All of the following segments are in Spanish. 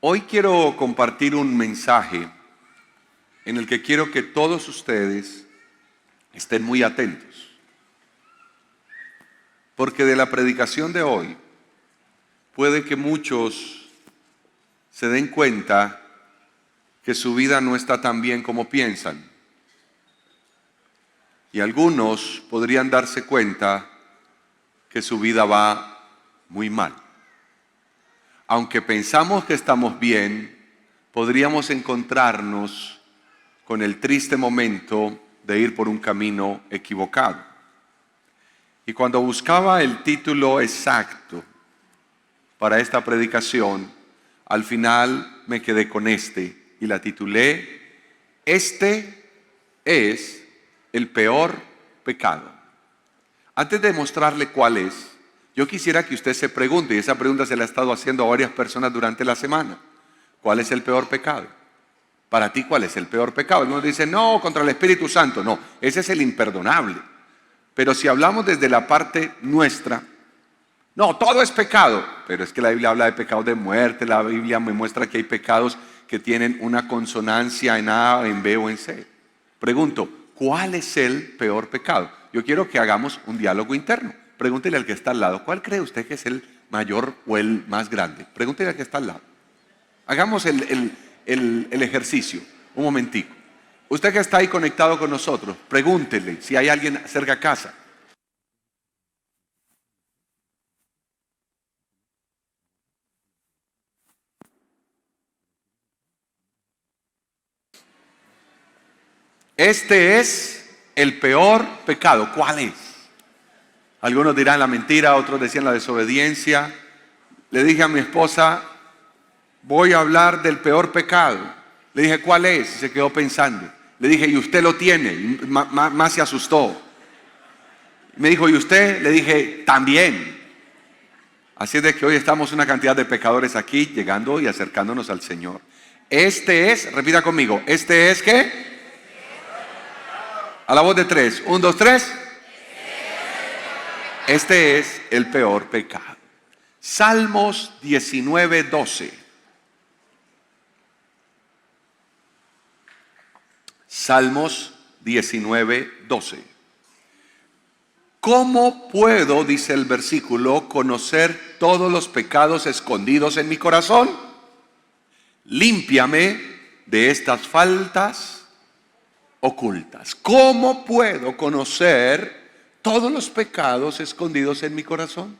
Hoy quiero compartir un mensaje en el que quiero que todos ustedes estén muy atentos. Porque de la predicación de hoy puede que muchos se den cuenta que su vida no está tan bien como piensan. Y algunos podrían darse cuenta que su vida va muy mal. Aunque pensamos que estamos bien, podríamos encontrarnos con el triste momento de ir por un camino equivocado. Y cuando buscaba el título exacto para esta predicación, al final me quedé con este y la titulé: Este es el peor pecado. Antes de mostrarle cuál es, yo quisiera que usted se pregunte, y esa pregunta se la he estado haciendo a varias personas durante la semana: ¿cuál es el peor pecado? Para ti, ¿cuál es el peor pecado? Algunos dicen, no, contra el Espíritu Santo. No, ese es el imperdonable. Pero si hablamos desde la parte nuestra, no, todo es pecado. Pero es que la Biblia habla de pecados de muerte, la Biblia me muestra que hay pecados que tienen una consonancia en A, en B o en C. Pregunto, ¿cuál es el peor pecado? Yo quiero que hagamos un diálogo interno. Pregúntele al que está al lado, ¿cuál cree usted que es el mayor o el más grande? Pregúntele al que está al lado. Hagamos el ejercicio, un momentico. Usted que está ahí conectado con nosotros, pregúntele si hay alguien cerca a casa. Este es el peor pecado. ¿Cuál es? Algunos dirán la mentira, otros decían la desobediencia. Le dije a mi esposa, voy a hablar del peor pecado. Le dije, ¿cuál es? Y se quedó pensando. Le dije, ¿y usted lo tiene? Y más se asustó. Me dijo, ¿y usted? Le dije, también. Así es de que hoy estamos una cantidad de pecadores aquí, llegando y acercándonos al Señor. Este es, repita conmigo, ¿este es qué? A la voz de tres. 1, 2, 3. Este es el peor pecado. Salmos 19, 12. Salmos 19, 12. ¿Cómo puedo, dice el versículo, conocer todos los pecados escondidos en mi corazón? Límpiame de estas faltas ocultas. ¿Cómo puedo conocer todos los pecados escondidos en mi corazón?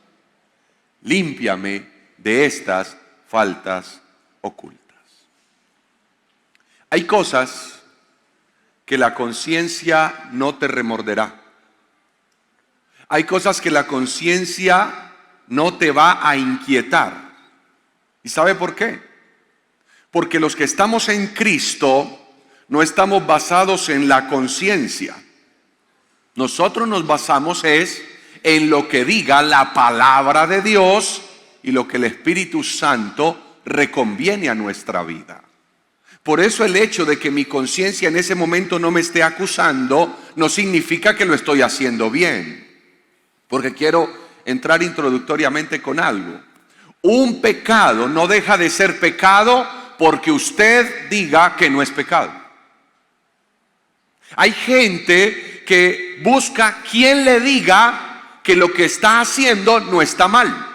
Límpiame de estas faltas ocultas. Hay cosas que la conciencia no te remorderá. Hay cosas que la conciencia no te va a inquietar. ¿Y sabe por qué? Porque los que estamos en Cristo no estamos basados en la conciencia. Nosotros nos basamos en lo que diga la palabra de Dios y lo que el Espíritu Santo reconviene a nuestra vida. Por eso el hecho de que mi conciencia en ese momento no me esté acusando no significa que lo estoy haciendo bien. Porque quiero entrar introductoriamente con algo. Un pecado no deja de ser pecado porque usted diga que no es pecado. Hay gente que busca quien le diga que lo que está haciendo no está mal.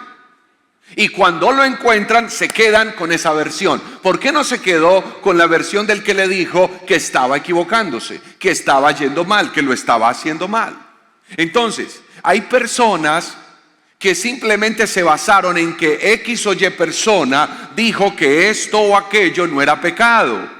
Y cuando lo encuentran, se quedan con esa versión. ¿Por qué no se quedó con la versión del que le dijo que estaba equivocándose, que estaba yendo mal, que lo estaba haciendo mal? Entonces, hay personas que simplemente se basaron en que X o Y persona dijo que esto o aquello no era pecado.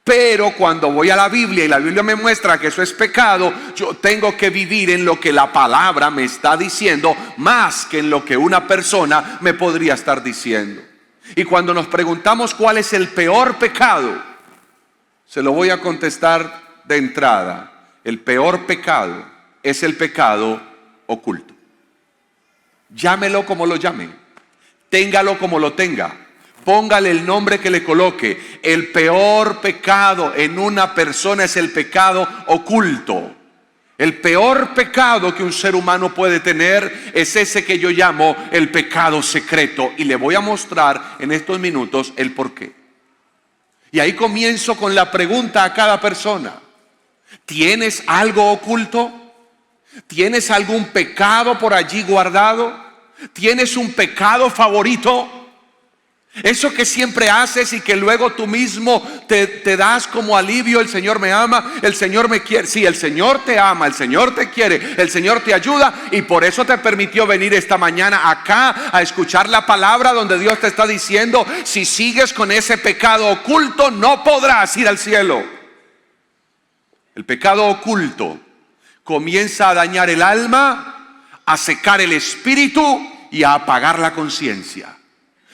Pero cuando voy a la Biblia y la Biblia me muestra que eso es pecado, yo tengo que vivir en lo que la palabra me está diciendo más que en lo que una persona me podría estar diciendo. Y cuando nos preguntamos cuál es el peor pecado, se lo voy a contestar de entrada. El peor pecado es el pecado oculto. Llámelo como lo llame, téngalo como lo tenga, póngale el nombre que le coloque. El peor pecado en una persona es el pecado oculto. El peor pecado que un ser humano puede tener es ese que yo llamo el pecado secreto. Y le voy a mostrar en estos minutos el porqué. Y ahí comienzo con la pregunta a cada persona. ¿Tienes algo oculto? ¿Tienes algún pecado por allí guardado? ¿Tienes un pecado favorito? Eso que siempre haces y que luego tú mismo te das como alivio. El Señor me ama, el Señor me quiere. Sí, el Señor te ama, el Señor te quiere, el Señor te ayuda, y por eso te permitió venir esta mañana acá a escuchar la palabra donde Dios te está diciendo: si sigues con ese pecado oculto, no podrás ir al cielo. El pecado oculto comienza a dañar el alma, a secar el espíritu y a apagar la conciencia.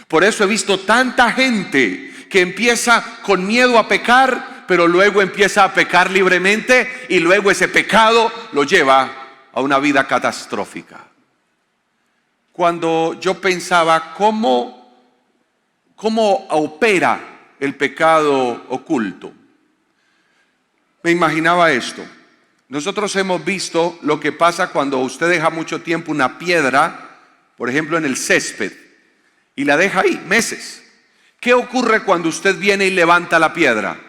Por eso he visto tanta gente que empieza con miedo a pecar, pero luego empieza a pecar libremente, y luego ese pecado lo lleva a una vida catastrófica. Cuando yo pensaba cómo opera el pecado oculto, me imaginaba esto. Nosotros hemos visto lo que pasa cuando usted deja mucho tiempo una piedra, por ejemplo en el césped, y la deja ahí meses. ¿Qué ocurre cuando usted viene y levanta la piedra?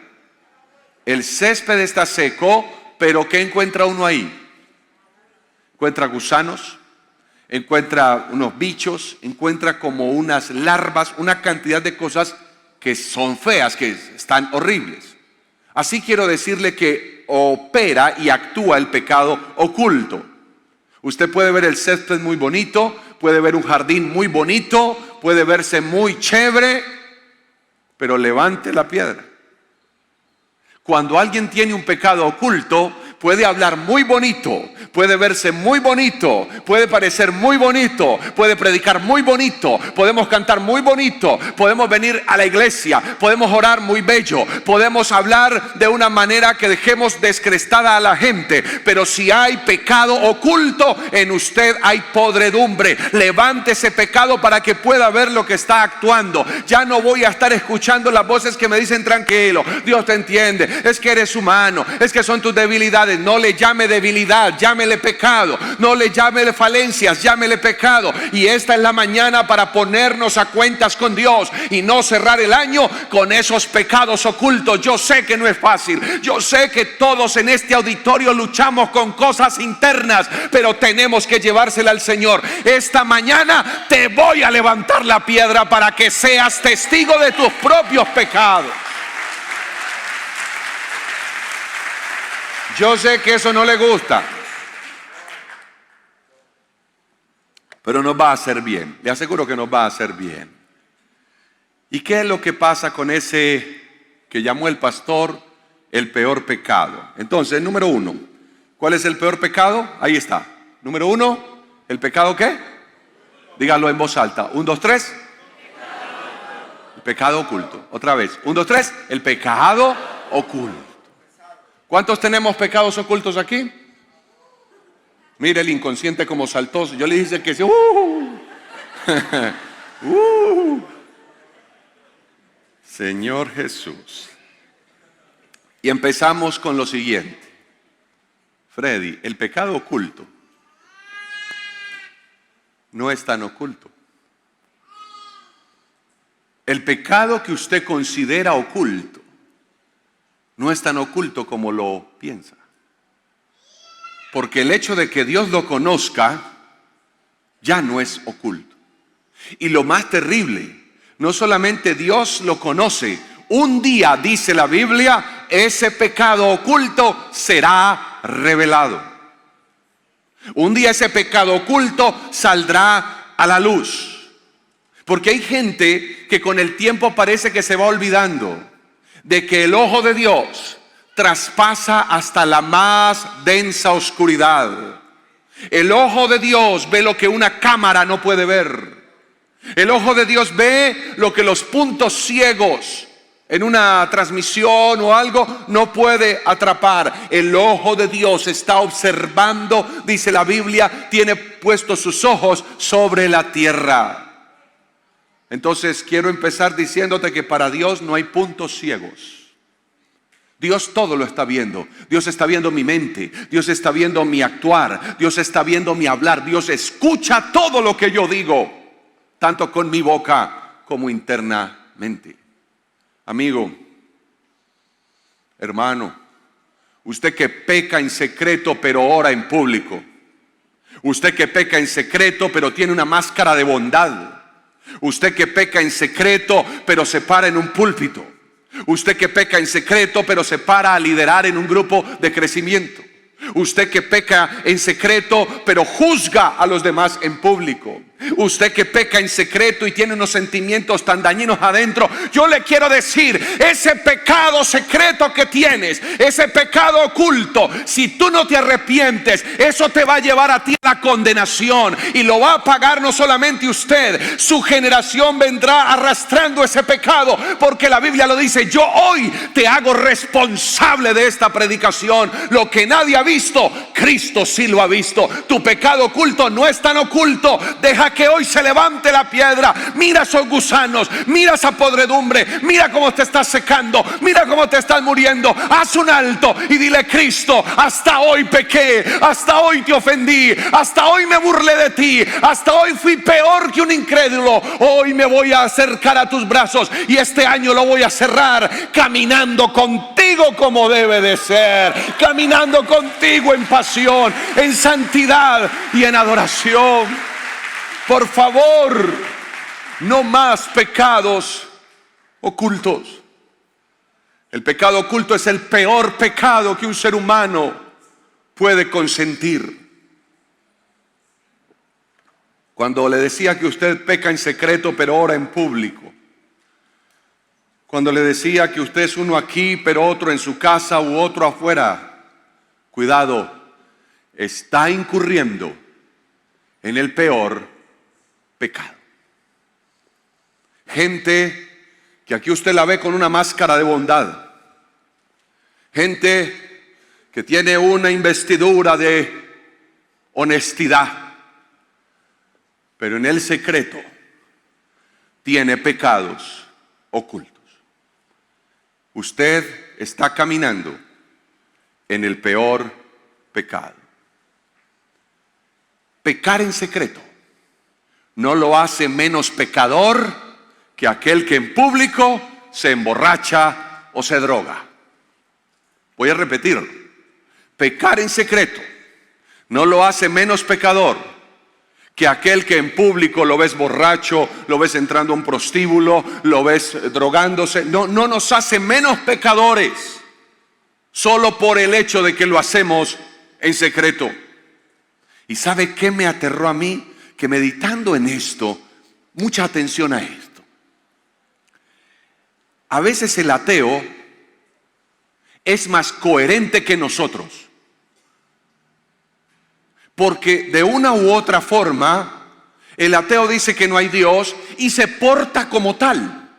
El césped está seco, pero ¿qué encuentra uno ahí? Encuentra gusanos, encuentra unos bichos, encuentra como unas larvas, una cantidad de cosas que son feas, que están horribles. Así quiero decirle que opera y actúa el pecado oculto. Usted puede ver el césped muy bonito, puede ver un jardín muy bonito, puede verse muy chévere, pero levante la piedra. Cuando alguien tiene un pecado oculto, puede hablar muy bonito, puede verse muy bonito, puede parecer muy bonito, puede predicar muy bonito, podemos cantar muy bonito, podemos venir a la iglesia, podemos orar muy bello, podemos hablar de una manera que dejemos descrestada a la gente, pero si hay pecado oculto en usted, hay podredumbre. Levante ese pecado para que pueda ver lo que está actuando. Ya no voy a estar escuchando las voces que me dicen: tranquilo, Dios te entiende, es que eres humano, es que son tus debilidades. No le llame debilidad, llámele pecado. No le llame falencias, llámele pecado. Y esta es la mañana para ponernos a cuentas con Dios y no cerrar el año con esos pecados ocultos. Yo sé que no es fácil, yo sé que todos en este auditorio luchamos con cosas internas, pero tenemos que llevársela al Señor. Esta mañana te voy a levantar la piedra para que seas testigo de tus propios pecados. Yo sé que eso no le gusta, pero nos va a hacer bien. Le aseguro que nos va a hacer bien. ¿Y qué es lo que pasa con ese que llamó el pastor el peor pecado? Entonces, número 1, ¿cuál es el peor pecado? Ahí está. Número 1, ¿el pecado qué? Dígalo en voz alta. 1, 2, 3. El pecado oculto. Otra vez. 1, 2, 3. El pecado oculto. ¿Cuántos tenemos pecados ocultos aquí? Mire el inconsciente como saltó. Yo le dije que sí. Señor Jesús. Y empezamos con lo siguiente. Freddy, el pecado oculto no es tan oculto. El pecado que usted considera oculto no es tan oculto como lo piensa. Porque el hecho de que Dios lo conozca ya no es oculto. Y lo más terrible, no solamente Dios lo conoce, un día, dice la Biblia, ese pecado oculto será revelado. Un día ese pecado oculto saldrá a la luz. Porque hay gente que con el tiempo parece que se va olvidando de que el ojo de Dios traspasa hasta la más densa oscuridad. El ojo de Dios ve lo que una cámara no puede ver. El ojo de Dios ve lo que los puntos ciegos en una transmisión o algo no puede atrapar. El ojo de Dios está observando, dice la Biblia, tiene puestos sus ojos sobre la tierra. Entonces quiero empezar diciéndote que para Dios no hay puntos ciegos. Dios todo lo está viendo. Dios está viendo mi mente. Dios está viendo mi actuar. Dios está viendo mi hablar. Dios escucha todo lo que yo digo, tanto con mi boca como internamente. Amigo, hermano, usted que peca en secreto pero ora en público. Usted que peca en secreto pero tiene una máscara de bondad. Usted que peca en secreto pero se para en un púlpito. Usted que peca en secreto pero se para a liderar en un grupo de crecimiento. Usted que peca en secreto pero juzga a los demás en público. Usted que peca en secreto y tiene unos sentimientos tan dañinos adentro, yo le quiero decir, ese pecado secreto que tienes, ese pecado oculto, si tú no te arrepientes, eso te va a llevar a ti a la condenación, y lo va a pagar no solamente usted, su generación vendrá arrastrando ese pecado, porque la Biblia lo dice. Yo hoy te hago responsable de esta predicación. Lo que nadie ha visto, Cristo sí lo ha visto. Tu pecado oculto no es tan oculto. Deja que hoy se levante la piedra. Mira esos gusanos, mira esa podredumbre, mira cómo te estás secando, mira cómo te estás muriendo. Haz un alto y dile: Cristo, hasta hoy pequé, hasta hoy te ofendí, hasta hoy me burlé de ti, hasta hoy fui peor que un incrédulo. Hoy me voy a acercar a tus brazos y este año lo voy a cerrar caminando contigo como debe de ser, caminando contigo en pasión, en santidad y en adoración. Por favor, no más pecados ocultos. El pecado oculto es el peor pecado que un ser humano puede consentir. Cuando le decía que usted peca en secreto pero ora en público. Cuando le decía que usted es uno aquí pero otro en su casa u otro afuera. Cuidado, está incurriendo en el peor pecado. Gente que aquí usted la ve con una máscara de bondad. Gente que tiene una investidura de honestidad, pero en el secreto tiene pecados ocultos. Usted está caminando en el peor pecado. Pecar en secreto no lo hace menos pecador que aquel que en público se emborracha o se droga. Voy a repetirlo. Pecar en secreto no lo hace menos pecador que aquel que en público lo ves borracho, lo ves entrando a un prostíbulo, lo ves drogándose. No nos hace menos pecadores solo por el hecho de que lo hacemos en secreto. ¿Y sabe qué me aterró a mí? Que meditando en esto, mucha atención a esto. A veces el ateo es más coherente que nosotros. Porque de una u otra forma, el ateo dice que no hay Dios y se porta como tal.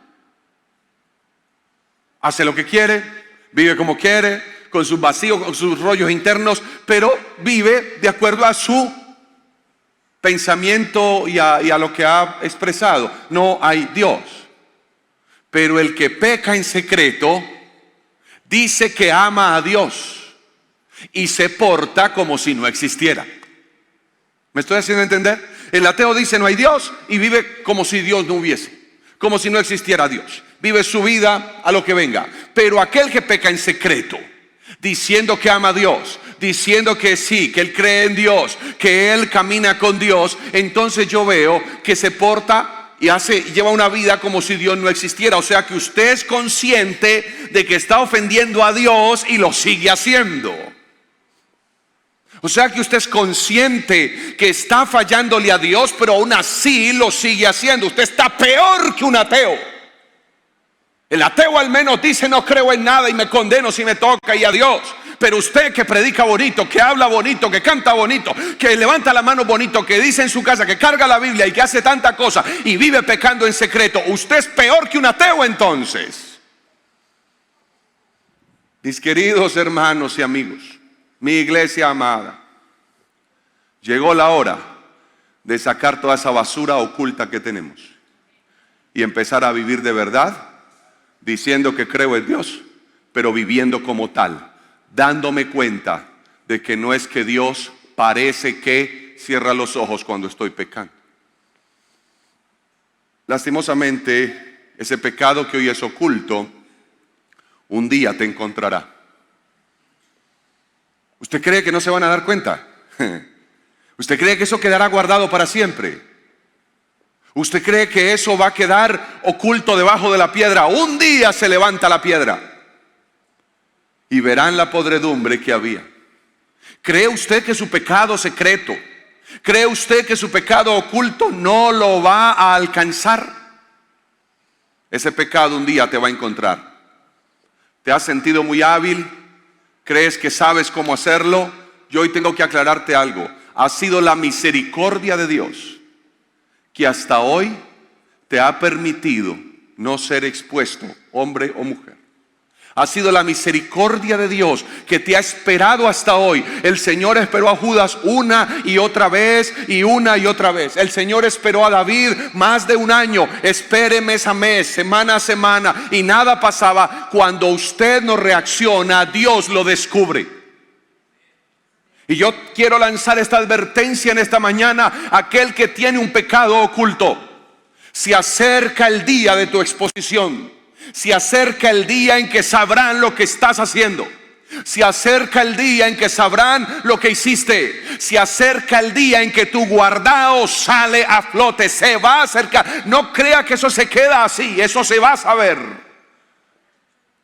Hace lo que quiere, vive como quiere, con sus vacíos, con sus rollos internos, pero vive de acuerdo a su pensamiento y a lo que ha expresado. No hay Dios. Pero el que peca en secreto dice que ama a Dios y se porta como si no existiera. ¿Me estoy haciendo entender? El ateo dice no hay Dios y vive como si Dios no hubiese, como si no existiera Dios. Vive su vida a lo que venga. Pero aquel que peca en secreto, diciendo que ama a Dios, diciendo que sí, que él cree en Dios, que él camina con Dios, entonces yo veo que se porta y lleva una vida como si Dios no existiera. O sea que usted es consciente de que está ofendiendo a Dios y lo sigue haciendo. O sea que usted es consciente que está fallándole a Dios, pero aún así lo sigue haciendo. Usted está peor que un ateo. El ateo al menos dice no creo en nada y me condeno si me toca y adiós. Pero usted que predica bonito, que habla bonito, que canta bonito, que levanta la mano bonito, que dice en su casa, que carga la Biblia y que hace tanta cosa y vive pecando en secreto, usted es peor que un ateo entonces. Mis queridos hermanos y amigos, mi iglesia amada, llegó la hora de sacar toda esa basura oculta que tenemos y empezar a vivir de verdad, diciendo que creo en Dios, pero viviendo como tal, dándome cuenta de que no es que Dios parece que cierra los ojos cuando estoy pecando. Lastimosamente, ese pecado que hoy es oculto, un día te encontrará. ¿Usted cree que no se van a dar cuenta? ¿Usted cree que eso quedará guardado para siempre? ¿Usted cree que eso va a quedar oculto debajo de la piedra? Un día se levanta la piedra y verán la podredumbre que había. ¿Cree usted que su pecado secreto, cree usted que su pecado oculto no lo va a alcanzar? Ese pecado un día te va a encontrar. ¿Te has sentido muy hábil? ¿Crees que sabes cómo hacerlo? Yo hoy tengo que aclararte algo. Ha sido la misericordia de Dios que hasta hoy te ha permitido no ser expuesto, hombre o mujer. Ha sido la misericordia de Dios que te ha esperado hasta hoy. El Señor esperó a Judas una y otra vez y una y otra vez. El Señor esperó a David más de un año. Espere mes a mes, semana a semana, y nada pasaba. Cuando usted no reacciona, Dios lo descubre. Y yo quiero lanzar esta advertencia en esta mañana. Aquel que tiene un pecado oculto, se acerca el día de tu exposición. Se acerca el día en que sabrán lo que estás haciendo. Se acerca el día en que sabrán lo que hiciste. Se acerca el día en que tu guardado sale a flote. Se va a acercar. No crea que eso se queda así. Eso se va a saber.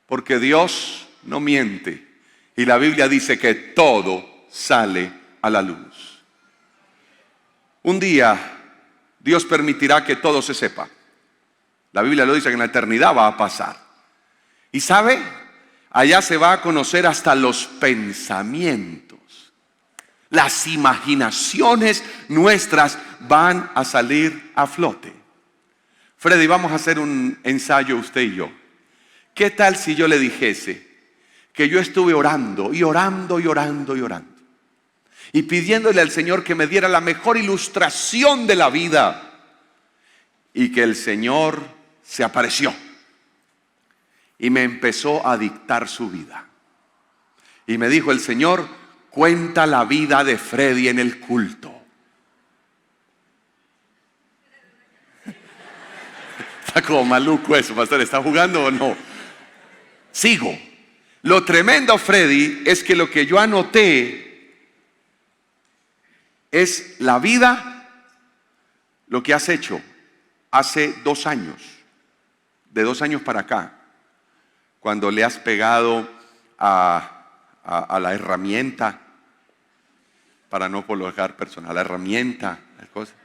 Porque Dios no miente. Y la Biblia dice que todo sale a la luz. Un día Dios permitirá que todo se sepa. La Biblia lo dice, que en la eternidad va a pasar. Y sabe, allá se va a conocer hasta los pensamientos. Las imaginaciones nuestras van a salir a flote. Freddy, vamos a hacer un ensayo usted y yo. ¿Qué tal si yo le dijese que yo estuve orando y orando y orando y orando, y pidiéndole al Señor que me diera la mejor ilustración de la vida, y que el Señor se apareció y me empezó a dictar su vida? Y me dijo el Señor: cuenta la vida de Freddy en el culto. Está como maluco eso, pastor. ¿Está jugando o no? Sigo. Lo tremendo, Freddy, es que lo que yo anoté es la vida, lo que has hecho hace 2 años, de 2 años para acá, cuando le has pegado a la herramienta, para no colocar personal, la herramienta, las cosas.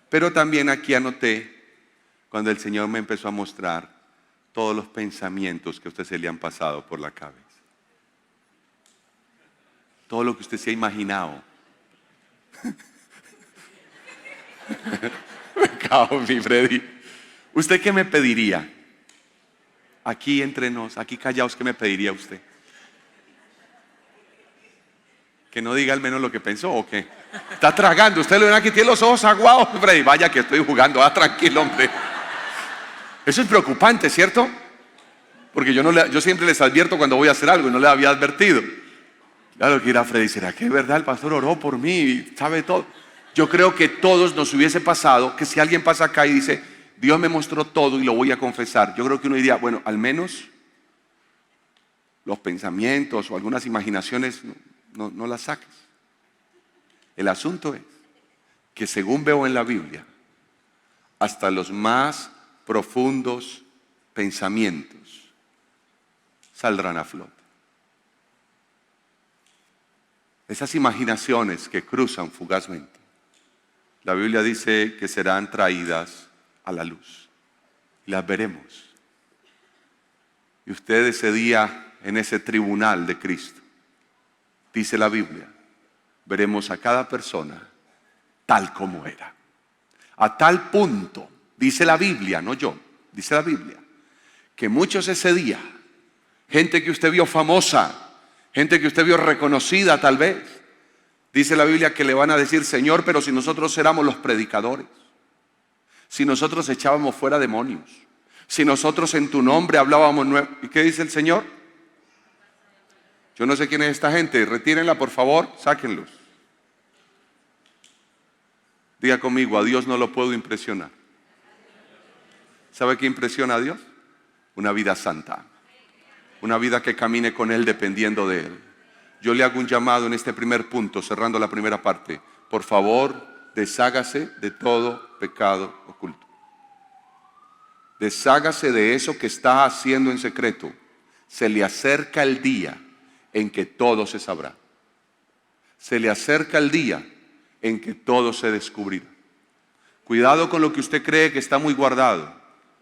Pero también aquí anoté cuando el Señor me empezó a mostrar todos los pensamientos que a usted se le han pasado por la cabeza. Todo lo que usted se ha imaginado. Me cago en mi Freddy. ¿Usted qué me pediría? Aquí entre nos, aquí callados, ¿qué me pediría usted? Que no diga al menos lo que pensó, ¿o qué? Está tragando, usted le ven aquí, tiene los ojos aguados, Freddy. Vaya que estoy jugando, tranquilo, hombre. Eso es preocupante, ¿cierto? Porque yo siempre les advierto cuando voy a hacer algo y no les había advertido. Claro que irá Freddy, ¿será que es verdad? El pastor oró por mí y sabe todo. Yo creo que todos nos hubiese pasado que si alguien pasa acá y dice: Dios me mostró todo y lo voy a confesar, yo creo que uno diría: bueno, al menos los pensamientos o algunas imaginaciones no las saques. El asunto es que, según veo en la Biblia, hasta los más profundos pensamientos saldrán a flote. Esas imaginaciones que cruzan fugazmente, la Biblia dice que serán traídas a la luz. Las veremos. Y usted ese día, en ese tribunal de Cristo, dice la Biblia, veremos a cada persona tal como era. A tal punto, dice la Biblia, no yo, dice la Biblia, que muchos ese día, gente que usted vio famosa, gente que usted vio reconocida tal vez, dice la Biblia que le van a decir: Señor, pero si nosotros éramos los predicadores, si nosotros echábamos fuera demonios, si nosotros en tu nombre hablábamos nuevo. ¿Y qué dice el Señor? Yo no sé quién es esta gente, retírenla por favor, sáquenlos. Diga conmigo, a Dios no lo puedo impresionar. ¿Sabe qué impresiona a Dios? Una vida santa. Una vida que camine con Él dependiendo de Él. Yo le hago un llamado en este primer punto, cerrando la primera parte. Por favor, deshágase de todo pecado oculto. Deshágase de eso que está haciendo en secreto. Se le acerca el día en que todo se sabrá. Se le acerca el día en que todo se descubrirá. Cuidado con lo que usted cree que está muy guardado.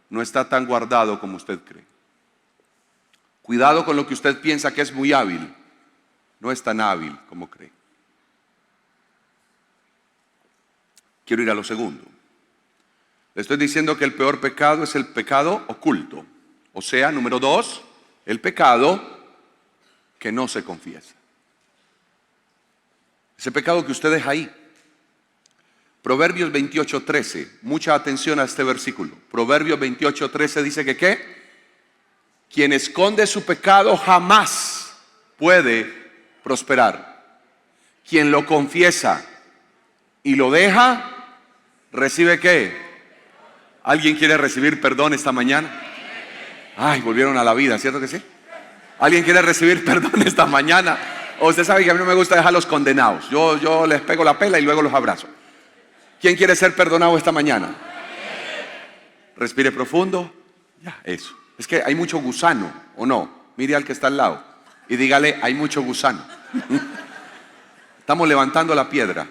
No está tan guardado como usted cree. Cuidado con lo que usted piensa que es muy hábil. No es tan hábil como cree. Quiero ir a lo segundo. Le estoy diciendo que el peor pecado es el pecado oculto. O sea, número 2, el pecado que no se confiesa. Ese pecado que usted deja ahí. Proverbios 28:13. Mucha atención a este versículo. Proverbios 28:13 dice que ¿qué? Quien esconde su pecado jamás puede prosperar. Quien lo confiesa y lo deja, ¿recibe qué? ¿Alguien quiere recibir perdón esta mañana? Ay, volvieron a la vida, ¿cierto que sí? ¿Alguien quiere recibir perdón esta mañana? O usted sabe que a mí no me gusta dejarlos condenados. Yo les pego la pela y luego los abrazo. ¿Quién quiere ser perdonado esta mañana? Respire profundo. Ya, eso. Es que hay mucho gusano, ¿o no? Mire al que está al lado y dígale, hay mucho gusano. Estamos levantando la piedra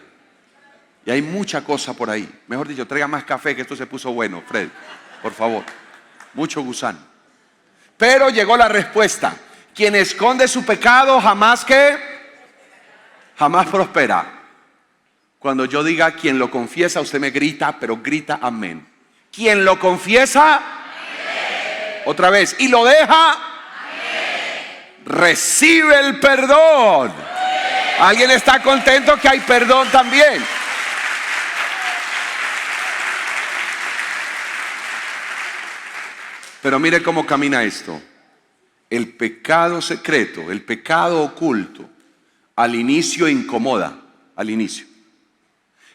y hay mucha cosa por ahí. Mejor dicho, traiga más café que esto se puso bueno, Fred. Por favor. Mucho gusano. Pero llegó la respuesta. Quien esconde su pecado jamás ¿qué? Jamás prospera. Cuando yo diga quien lo confiesa, usted me grita, pero grita amén. Quien lo confiesa, amén. Otra vez, y lo deja, amén. Recibe el perdón. Amén. ¿Alguien está contento que hay perdón también? Pero mire cómo camina esto. El pecado secreto, el pecado oculto, al inicio incomoda, al inicio.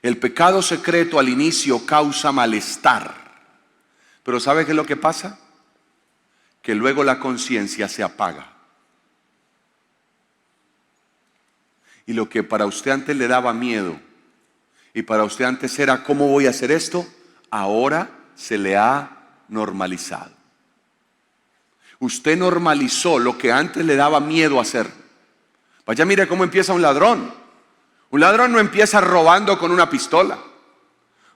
El pecado secreto al inicio causa malestar. Pero ¿sabe qué es lo que pasa? Que luego la conciencia se apaga. Y lo que para usted antes le daba miedo, y para usted antes era ¿cómo voy a hacer esto? Ahora se le ha normalizado. Usted normalizó lo que antes le daba miedo hacer. Vaya, mire cómo empieza un ladrón. Un ladrón no empieza robando con una pistola.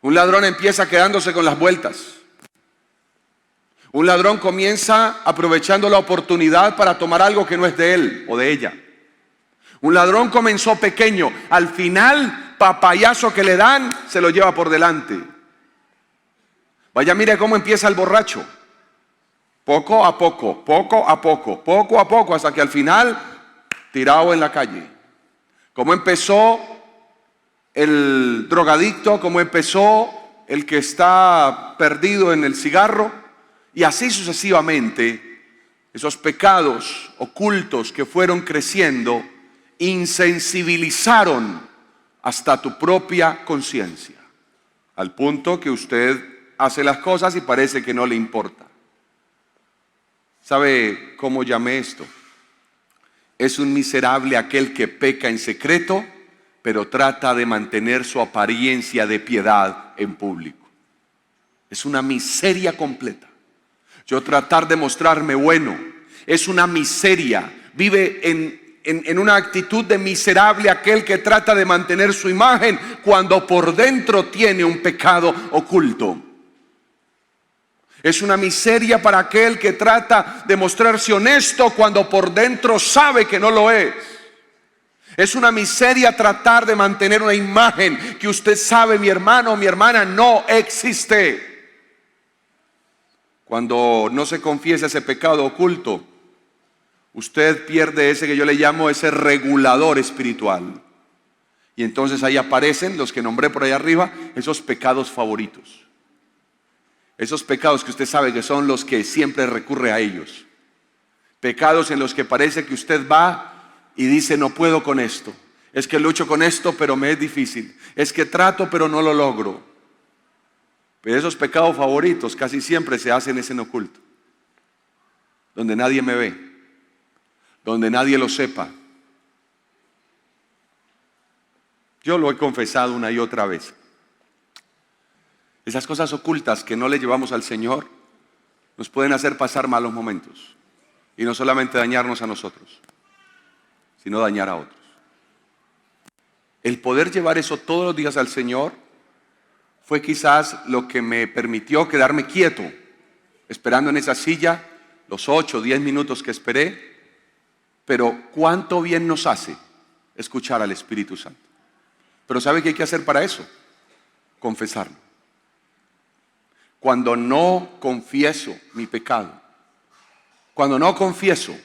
Un ladrón empieza quedándose con las vueltas. Un ladrón comienza aprovechando la oportunidad para tomar algo que no es de él o de ella. Un ladrón comenzó pequeño. Al final, papayazo que le dan, se lo lleva por delante. Vaya, mire cómo empieza el borracho. Poco a poco, poco a poco, poco a poco, hasta que al final, tirado en la calle. Cómo empezó el drogadicto, cómo empezó el que está perdido en el cigarro, y así sucesivamente, esos pecados ocultos que fueron creciendo, insensibilizaron hasta tu propia conciencia, al punto que usted hace las cosas y parece que no le importa. ¿Sabe cómo llamé esto? Es un miserable aquel que peca en secreto, pero trata de mantener su apariencia de piedad en público. Es una miseria completa. Yo tratar de mostrarme bueno, es una miseria. Vive en una actitud de miserable aquel que trata de mantener su imagen cuando por dentro tiene un pecado oculto. Es una miseria para aquel que trata de mostrarse honesto cuando por dentro sabe que no lo es. Es una miseria tratar de mantener una imagen que usted sabe, mi hermano o mi hermana, no existe. Cuando no se confiesa ese pecado oculto, usted pierde ese que yo le llamo ese regulador espiritual. Y entonces ahí aparecen los que nombré por ahí arriba, esos pecados favoritos. Esos pecados que usted sabe que son los que siempre recurre a ellos. Pecados en los que parece que usted va y dice, no puedo con esto. Es que lucho con esto, pero me es difícil. Es que trato, pero no lo logro. Pero esos pecados favoritos casi siempre se hacen en oculto, donde nadie me ve, donde nadie lo sepa. Yo lo he confesado una y otra vez. Esas cosas ocultas que no le llevamos al Señor nos pueden hacer pasar malos momentos. Y no solamente dañarnos a nosotros, sino dañar a otros. El poder llevar eso todos los días al Señor fue quizás lo que me permitió quedarme quieto, esperando en esa silla los 8 o 10 minutos que esperé. Pero cuánto bien nos hace escuchar al Espíritu Santo. Pero ¿sabe qué hay que hacer para eso? Confesarlo. Cuando no confieso mi pecado, cuando no confieso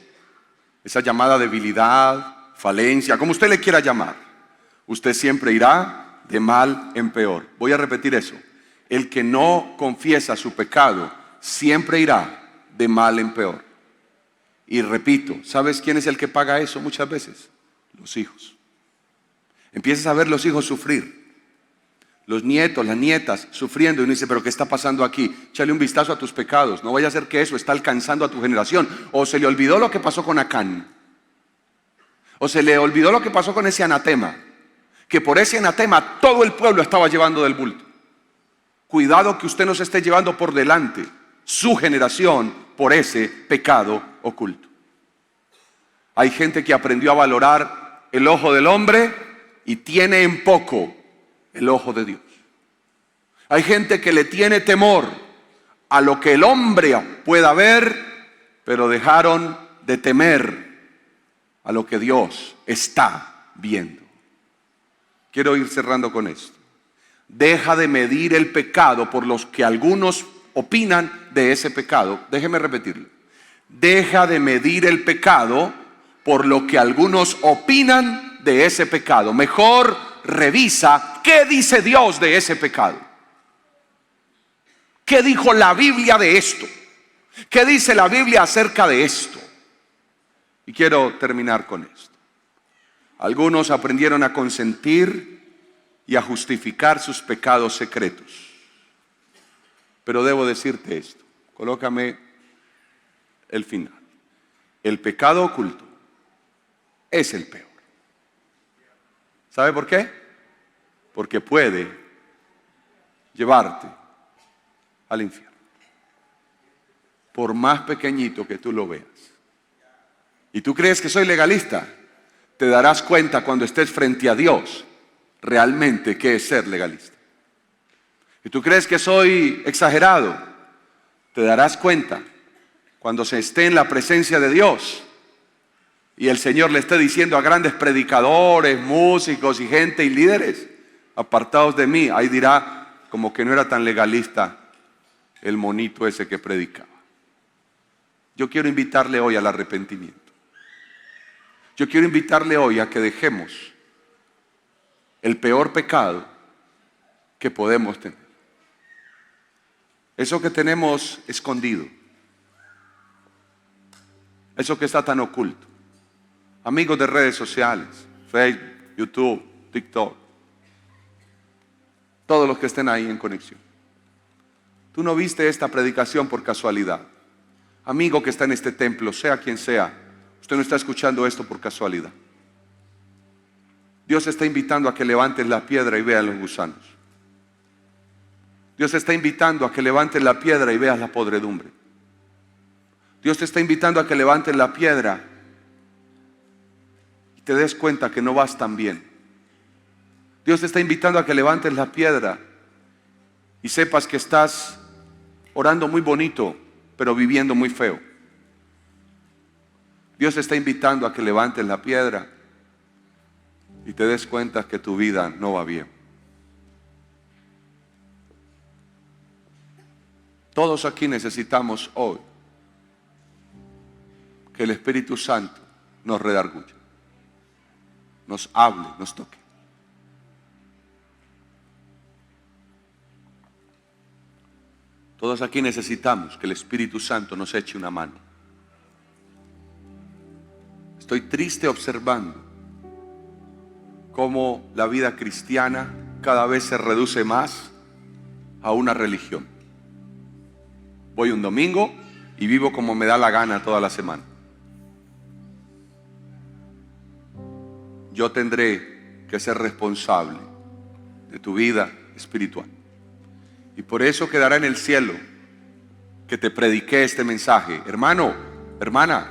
esa llamada debilidad, falencia, como usted le quiera llamar, usted siempre irá de mal en peor. Voy a repetir eso. El que no confiesa su pecado siempre irá de mal en peor. Y repito, ¿sabes quién es el que paga eso muchas veces? Los hijos. Empiezas a ver los hijos sufrir, los nietos, las nietas sufriendo, y uno dice, pero ¿qué está pasando aquí? Échale un vistazo a tus pecados, no vaya a ser que eso está alcanzando a tu generación. O se le olvidó lo que pasó con Acán, o se le olvidó lo que pasó con ese anatema, que por ese anatema todo el pueblo estaba llevando del bulto. Cuidado que usted no se esté llevando por delante su generación por ese pecado oculto. Hay gente que aprendió a valorar el ojo del hombre y tiene en poco el ojo de Dios. Hay gente que le tiene temor a lo que el hombre pueda ver, pero dejaron de temer a lo que Dios está viendo. Quiero ir cerrando con esto. Deja de medir el pecado por los que algunos opinan de ese pecado. Déjeme repetirlo. Deja de medir el pecado por lo que algunos opinan de ese pecado. Mejor revisa qué dice Dios de ese pecado. ¿Qué dijo la Biblia de esto? ¿Qué dice la Biblia acerca de esto? Y quiero terminar con esto. Algunos aprendieron a consentir y a justificar sus pecados secretos. Pero debo decirte esto. Colócame el final. El pecado oculto es el peor. ¿Sabe por qué? Porque puede llevarte al infierno. Por más pequeñito que tú lo veas. Y tú crees que soy legalista, te darás cuenta cuando estés frente a Dios realmente qué es ser legalista. Y tú crees que soy exagerado, te darás cuenta cuando se esté en la presencia de Dios y el Señor le esté diciendo a grandes predicadores, músicos y gente y líderes, apartados de mí. Ahí dirá, como que no era tan legalista el monito ese que predicaba. Yo quiero invitarle hoy al arrepentimiento. Yo quiero invitarle hoy a que dejemos el peor pecado que podemos tener. Eso que tenemos escondido. Eso que está tan oculto. Amigos de redes sociales, Facebook, YouTube, TikTok. Todos los que estén ahí en conexión. Tú no viste esta predicación por casualidad. Amigo que está en este templo, sea quien sea, usted no está escuchando esto por casualidad. Dios está invitando a que levantes la piedra y veas los gusanos. Dios te está invitando a que levantes la piedra y veas la podredumbre. Dios te está invitando a que levantes la piedra y te des cuenta que no vas tan bien. Dios te está invitando a que levantes la piedra y sepas que estás orando muy bonito, pero viviendo muy feo. Dios te está invitando a que levantes la piedra y te des cuenta que tu vida no va bien. Todos aquí necesitamos hoy que el Espíritu Santo nos redarguya, nos hable, nos toque. Todos aquí necesitamos que el Espíritu Santo nos eche una mano. Estoy triste observando cómo la vida cristiana cada vez se reduce más a una religión. Voy un domingo y vivo como me da la gana toda la semana. Yo tendré que ser responsable de tu vida espiritual. Y por eso quedará en el cielo que te prediqué este mensaje. Hermano, hermana,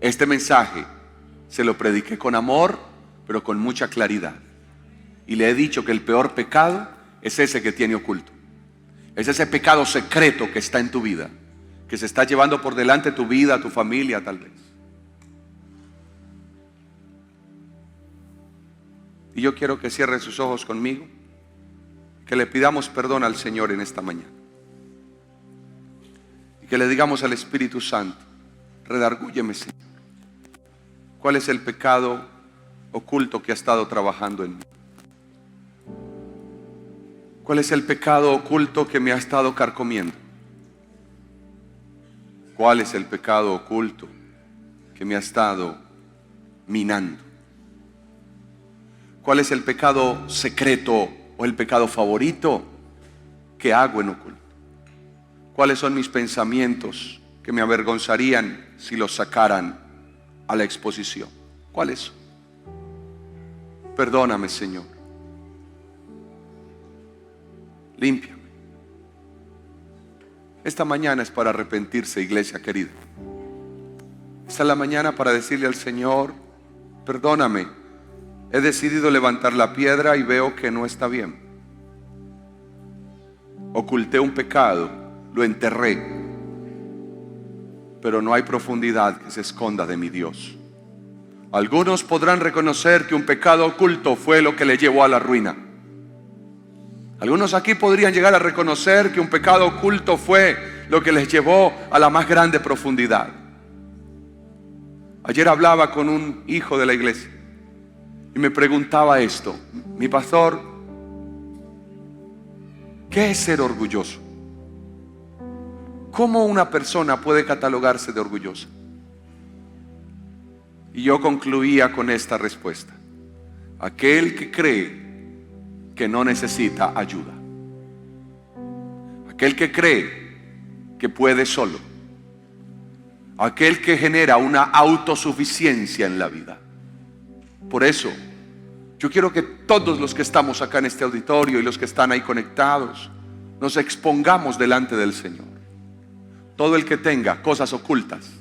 este mensaje se lo prediqué con amor, pero con mucha claridad. Y le he dicho que el peor pecado es ese que tiene oculto. Es ese pecado secreto que está en tu vida, que se está llevando por delante tu vida, tu familia tal vez. Y yo quiero que cierre sus ojos conmigo, que le pidamos perdón al Señor en esta mañana. Y que le digamos al Espíritu Santo: redargúyeme, Señor. ¿Cuál es el pecado oculto que ha estado trabajando en mí? ¿Cuál es el pecado oculto que me ha estado carcomiendo? ¿Cuál es el pecado oculto que me ha estado minando? ¿Cuál es el pecado secreto o el pecado favorito que hago en oculto? ¿Cuáles son mis pensamientos que me avergonzarían si los sacaran a la exposición? ¿Cuáles son? Perdóname, Señor. Límpiame. Esta mañana es para arrepentirse, iglesia querida. Esta es la mañana para decirle al Señor: perdóname, he decidido levantar la piedra y veo que no está bien. Oculté un pecado, lo enterré, pero no hay profundidad que se esconda de mi Dios. Algunos podrán reconocer que un pecado oculto fue lo que le llevó a la ruina. Algunos aquí podrían llegar a reconocer que un pecado oculto fue lo que les llevó a la más grande profundidad. Ayer hablaba con un hijo de la iglesia y me preguntaba esto: mi pastor, ¿qué es ser orgulloso? ¿Cómo una persona puede catalogarse de orgullosa? Y yo concluía con esta respuesta: aquel que cree que no necesita ayuda, aquel que cree que puede solo, aquel que genera una autosuficiencia en la vida. Por eso yo quiero que todos los que estamos acá en este auditorio y los que están ahí conectados nos expongamos delante del Señor. Todo el que tenga cosas ocultas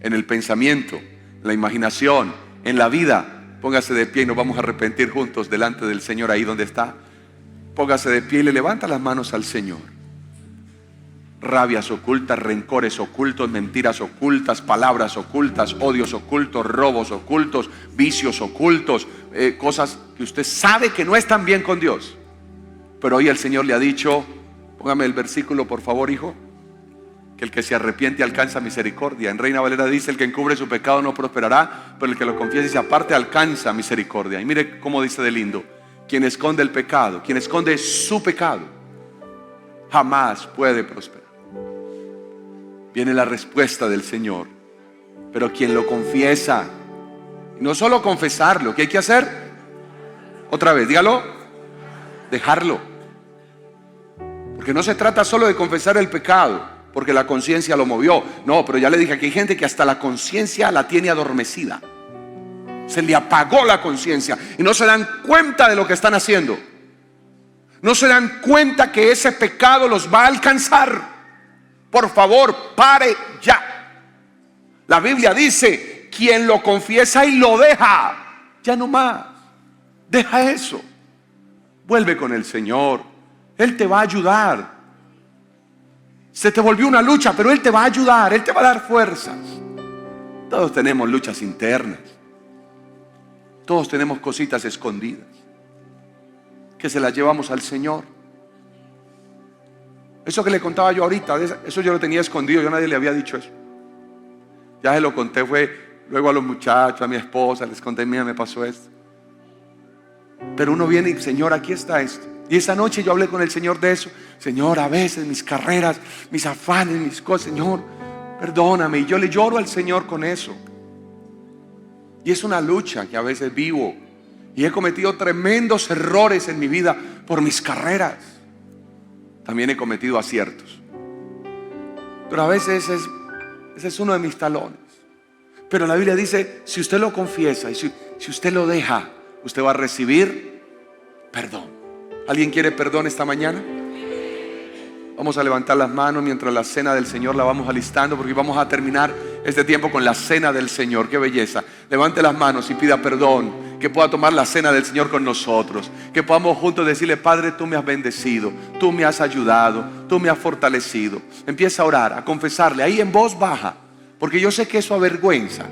en el pensamiento, en la imaginación, en la vida, póngase de pie y nos vamos a arrepentir juntos delante del Señor ahí donde está. Póngase de pie y le levanta las manos al Señor. Rabias ocultas, rencores ocultos, mentiras ocultas, palabras ocultas, odios ocultos, robos ocultos, vicios ocultos, cosas que usted sabe que no están bien con Dios. Pero hoy el Señor le ha dicho, póngame el versículo por favor, hijo, que el que se arrepiente alcanza misericordia. En Reina Valera dice: el que encubre su pecado no prosperará, pero el que lo confiesa y se aparte alcanza misericordia. Y mire cómo dice de lindo: quien esconde el pecado, quien esconde su pecado, jamás puede prosperar. Viene la respuesta del Señor: pero quien lo confiesa, y no solo confesarlo, ¿qué hay que hacer? Otra vez, dígalo: dejarlo. Porque no se trata solo de confesar el pecado porque la conciencia lo movió. No, pero ya le dije que hay gente que hasta la conciencia la tiene adormecida. Se le apagó la conciencia y no se dan cuenta de lo que están haciendo. No se dan cuenta que ese pecado los va a alcanzar. Por favor, pare ya. La Biblia dice: quien lo confiesa y lo deja, ya no más. Deja eso. Vuelve con el Señor. Él te va a ayudar. Se te volvió una lucha, pero Él te va a ayudar, Él te va a dar fuerzas. Todos tenemos luchas internas. Todos tenemos cositas escondidas que se las llevamos al Señor. Eso que le contaba yo ahorita, eso yo lo tenía escondido, yo a nadie le había dicho eso. Ya se lo conté, fue luego a los muchachos, a mi esposa, les conté: mira, me pasó esto. Pero uno viene y: Señor, aquí está esto. Y esa noche yo hablé con el Señor de eso. Señor, a veces mis carreras, mis afanes, mis cosas, Señor, perdóname. Y yo le lloro al Señor con eso. Y es una lucha que a veces vivo. Y he cometido tremendos errores en mi vida por mis carreras. También he cometido aciertos. Pero a veces ese es uno de mis talones. Pero la Biblia dice, si usted lo confiesa y si usted lo deja, usted va a recibir perdón. ¿Alguien quiere perdón esta mañana? Vamos a levantar las manos mientras la cena del Señor la vamos alistando, porque vamos a terminar este tiempo con la cena del Señor. ¡Qué belleza! Levante las manos y pida perdón, que pueda tomar la cena del Señor con nosotros, que podamos juntos decirle: Padre, tú me has bendecido, tú me has ayudado, tú me has fortalecido. Empieza a orar, a confesarle ahí en voz baja, porque yo sé que eso avergüenza,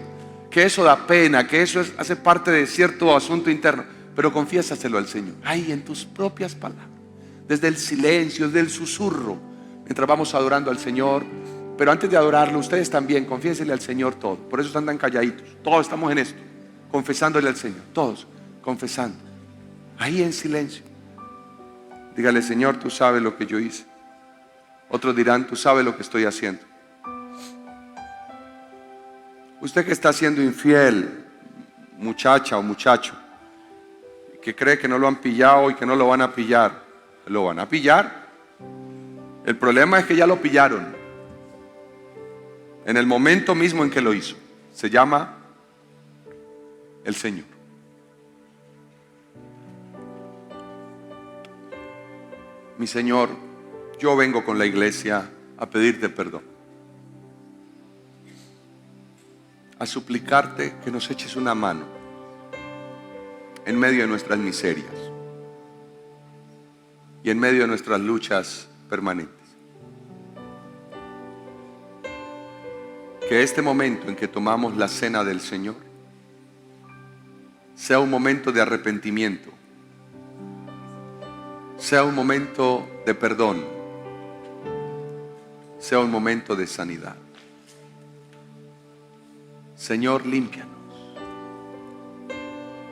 que eso da pena, que eso hace parte de cierto asunto interno, pero confiésaselo al Señor ahí en tus propias palabras, desde el silencio, desde el susurro, mientras vamos adorando al Señor. Pero antes de adorarlo, ustedes también confiésenle al Señor todo. Por eso están tan calladitos. Todos estamos en esto, confesándole al Señor, todos confesando, ahí en silencio. Dígale: Señor, tú sabes lo que yo hice. Otros dirán: tú sabes lo que estoy haciendo. Usted que está siendo infiel, muchacha o muchacho, que cree que no lo han pillado y que no lo van a pillar, lo van a pillar. El problema es que ya lo pillaron en el momento mismo en que lo hizo. Se llama el Señor. Mi Señor, yo vengo con la iglesia a pedirte perdón, a suplicarte que nos eches una mano en medio de nuestras miserias y en medio de nuestras luchas permanentes. Que este momento en que tomamos la cena del Señor sea un momento de arrepentimiento, sea un momento de perdón, sea un momento de sanidad. Señor, límpianos.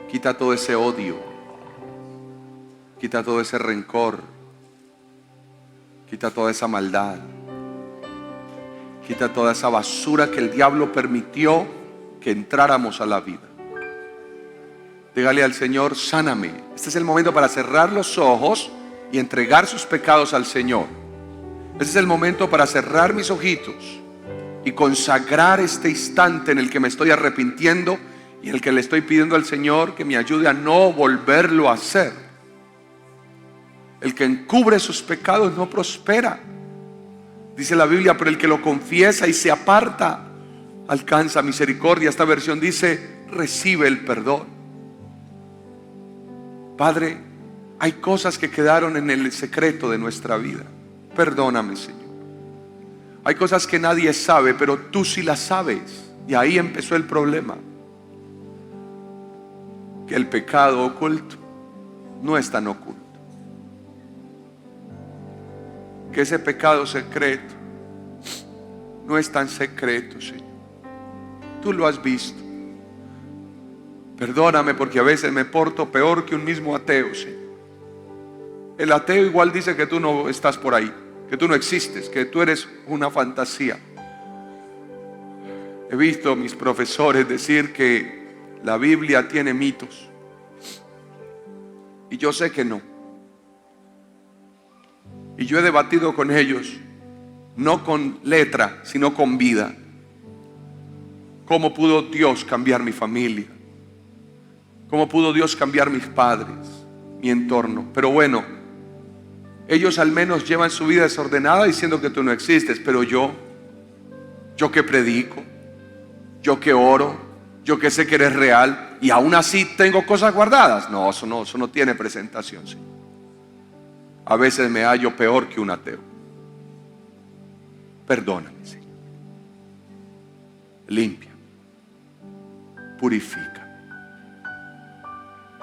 Quita todo ese odio, quita todo ese rencor, quita toda esa maldad, quita toda esa basura que el diablo permitió que entráramos a la vida. Dígale al Señor: sáname. Este es el momento para cerrar los ojos y entregar sus pecados al Señor. Este es el momento para cerrar mis ojitos y consagrar este instante en el que me estoy arrepintiendo y en el que le estoy pidiendo al Señor que me ayude a no volverlo a hacer. El que encubre sus pecados no prospera, dice la Biblia, pero el que lo confiesa y se aparta alcanza misericordia. Esta versión dice: recibe el perdón. Padre, hay cosas que quedaron en el secreto de nuestra vida. Perdóname, Señor. Hay cosas que nadie sabe, pero tú sí las sabes. Y ahí empezó el problema. Que el pecado oculto no es tan oculto. Que ese pecado secreto no es tan secreto, Señor. Tú lo has visto. Perdóname porque a veces me porto peor que un mismo ateo, Señor. El ateo igual dice que tú no estás por ahí, que tú no existes, que tú eres una fantasía. He visto a mis profesores decir que la Biblia tiene mitos. Y yo sé que no. Y yo he debatido con ellos, no con letra, sino con vida. ¿Cómo pudo Dios cambiar mi familia? ¿Cómo pudo Dios cambiar mis padres, mi entorno? Pero bueno, ellos al menos llevan su vida desordenada diciendo que tú no existes. Pero yo que predico, yo que oro, yo que sé que eres real, y aún así tengo cosas guardadas. No, eso no tiene presentación, Señor. A veces me hallo peor que un ateo. Perdóname, Señor. Limpia, purifica.